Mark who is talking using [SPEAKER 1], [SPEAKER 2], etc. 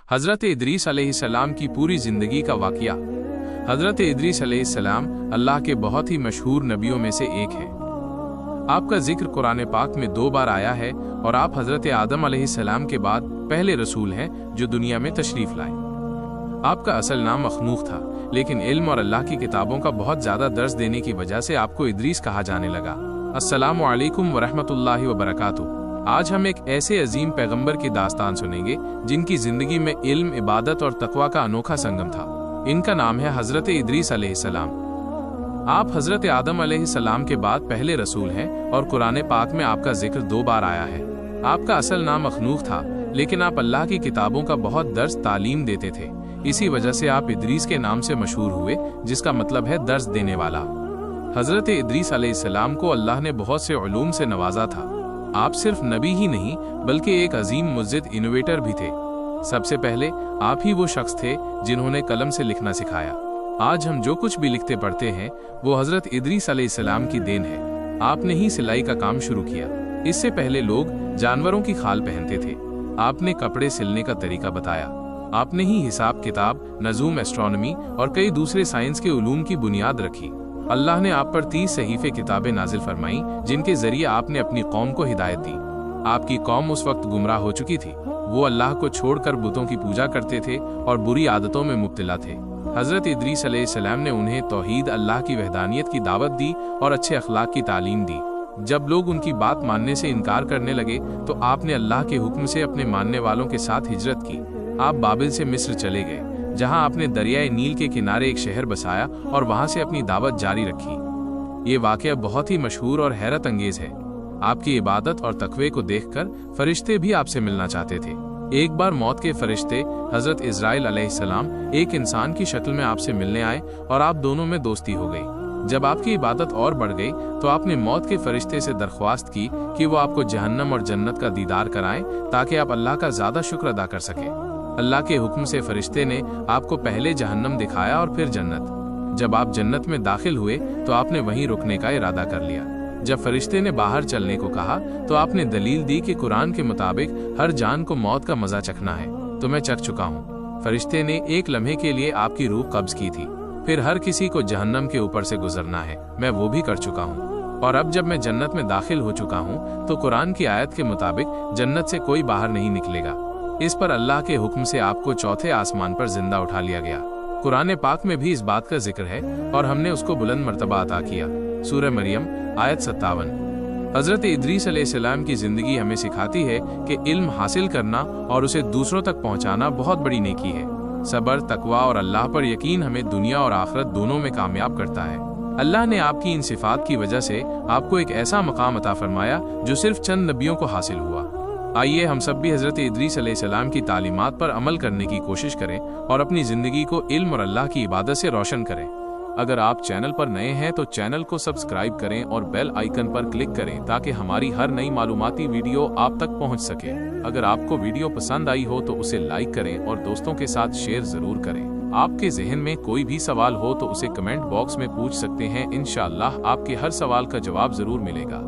[SPEAKER 1] हज़रत इदरीस अलैहिस्सलाम की पूरी ज़िंदगी का वाक़या। हज़रत इदरीस अलैहिस्सलाम अल्लाह के बहुत ही मशहूर नबियों में से एक है। आपका जिक्र कुरान पाक में 2 बार आया है और आप हज़रत आदम अलैहिस्सलाम के बाद पहले रसूल हैं जो दुनिया में तशरीफ़ लाए। आपका असल नाम मखनूक था, लेकिन इल्म और अल्लाह की किताबों का बहुत ज़्यादा दर्स देने की वजह से आपको इदरीस कहा जाने लगा। अस्सलामु अलैकुम वरहमतुल्लाहि वबरकातुहू। आज हम एक ऐसे अजीम पैगंबर की दास्तान सुनेंगे जिनकी जिंदगी में इल्म, इबादत और तकवा का अनोखा संगम था। इनका नाम है हज़रत इदरीस अलैहिस्सलाम। आप हज़रत आदम अलैहिस्सलाम के बाद पहले रसूल हैं और कुरान पाक में आपका जिक्र 2 बार आया है। आपका असल नाम मखनूक था, लेकिन आप अल्लाह की किताबों का बहुत दर्स तालीम देते थे। इसी वजह से आप इदरीस के नाम से मशहूर हुए, जिसका मतलब है दर्स देने वाला। हज़रत इदरीस अलैहिस्सलाम को अल्लाह ने बहुत से उलूम से नवाजा था। आप सिर्फ नबी ही नहीं बल्कि एक अजीम मुज्जिद इनोवेटर भी थे। सबसे पहले आप ही वो शख्स थे जिन्होंने कलम से लिखना सिखाया। आज हम जो कुछ भी लिखते पढ़ते हैं वो हज़रत इदरीस अलैहिस्सलाम की देन है। आपने ही सिलाई का काम शुरू किया। इससे पहले लोग जानवरों की खाल पहनते थे, आपने कपड़े सिलने का तरीका बताया। आपने ही हिसाब किताब, नजूम, एस्ट्रोनॉमी और कई दूसरे साइंस के उलूम की बुनियाद रखी। अल्लाह ने आप पर 30 सहीफे किताबें नाजिल फरमाई, जिनके जरिए आपने अपनी कौम को हिदायत दी। आपकी कौम उस वक्त गुमराह हो चुकी थी। वो अल्लाह को छोड़कर बुतों की पूजा करते थे और बुरी आदतों में मुब्तला थे। हज़रत इदरीस अलैहिस्सलाम ने उन्हें तौहीद, अल्लाह की वहदानियत की दावत दी और अच्छे अखलाक की तालीम दी। जब लोग उनकी बात मानने से इनकार करने लगे तो आपने अल्लाह के हुक्म से अपने मानने वालों के साथ हिजरत की। आप बाबिल से मिस्र चले गए, जहां आपने दरियाए नील के किनारे एक शहर बसाया और वहां से अपनी दावत जारी रखी। ये वाक़या बहुत ही मशहूर और हैरत अंगेज है। आपकी इबादत और तकवे को देखकर फरिश्ते भी आपसे मिलना चाहते थे। एक बार मौत के फरिश्ते हज़रत इज़राइल अलैहिस्सलाम एक इंसान की शक्ल में आपसे मिलने आए और आप दोनों में दोस्ती हो गई। जब आपकी इबादत और बढ़ गई तो आपने मौत के फरिश्ते से दरख्वास्त की कि वो आपको जहन्नम और जन्नत का दीदार कराएं, ताकि आप अल्लाह का ज़्यादा शुक्र अदा कर सकें। अल्लाह के हुक्म से फरिश्ते ने आपको पहले जहन्नम दिखाया और फिर जन्नत। जब आप जन्नत में दाखिल हुए तो आपने वहीं रुकने का इरादा कर लिया। जब फरिश्ते ने बाहर चलने को कहा तो आपने दलील दी कि कुरान के मुताबिक हर जान को मौत का मजा चखना है। तो मैं चख चुका हूँ। फरिश्ते ने एक लम्हे के लिए आपकी रूह कब्ज की थी। फिर हर किसी को जहन्नम के ऊपर से गुजरना है, मैं वो भी कर चुका हूँ। और अब जब मैं जन्नत में दाखिल हो चुका हूँ तो कुरान की आयत के मुताबिक जन्नत से कोई बाहर नहीं निकलेगा। इस पर अल्लाह के हुक्म से आपको चौथे आसमान पर जिंदा उठा लिया गया। कुरान पाक में भी इस बात का जिक्र है और हमने उसको बुलंद मर्तबा अता किया। सूरह मरियम आयत 57। हज़रत इदरीस अलैहिस्सलाम की जिंदगी हमें सिखाती है कि इल्म हासिल करना और उसे दूसरों तक पहुंचाना बहुत बड़ी नेकी है। सब्र, तकवा और अल्लाह पर यकीन हमें दुनिया और आखिरत दोनों में कामयाब करता है। अल्लाह ने आपकी इन सिफात की वजह से आपको एक ऐसा मकाम अता फरमाया जो सिर्फ चंद नबियों को हासिल हुआ। आइए हम सब भी हज़रत इदरीस अलैहिस्सलाम की तालीमात पर अमल करने की कोशिश करें और अपनी ज़िंदगी को इल्म और अल्लाह की इबादत से रोशन करें। अगर आप चैनल पर नए हैं तो चैनल को सब्सक्राइब करें और बेल आइकन पर क्लिक करें ताकि हमारी हर नई मालूमाती वीडियो आप तक पहुंच सके। अगर आपको वीडियो पसंद आई हो तो उसे लाइक करें और दोस्तों के साथ शेयर ज़रूर करें। आपके जहन में कोई भी सवाल हो तो उसे कमेंट बॉक्स में पूछ सकते हैं। इंशाअल्लाह आपके हर सवाल का जवाब ज़रूर मिलेगा।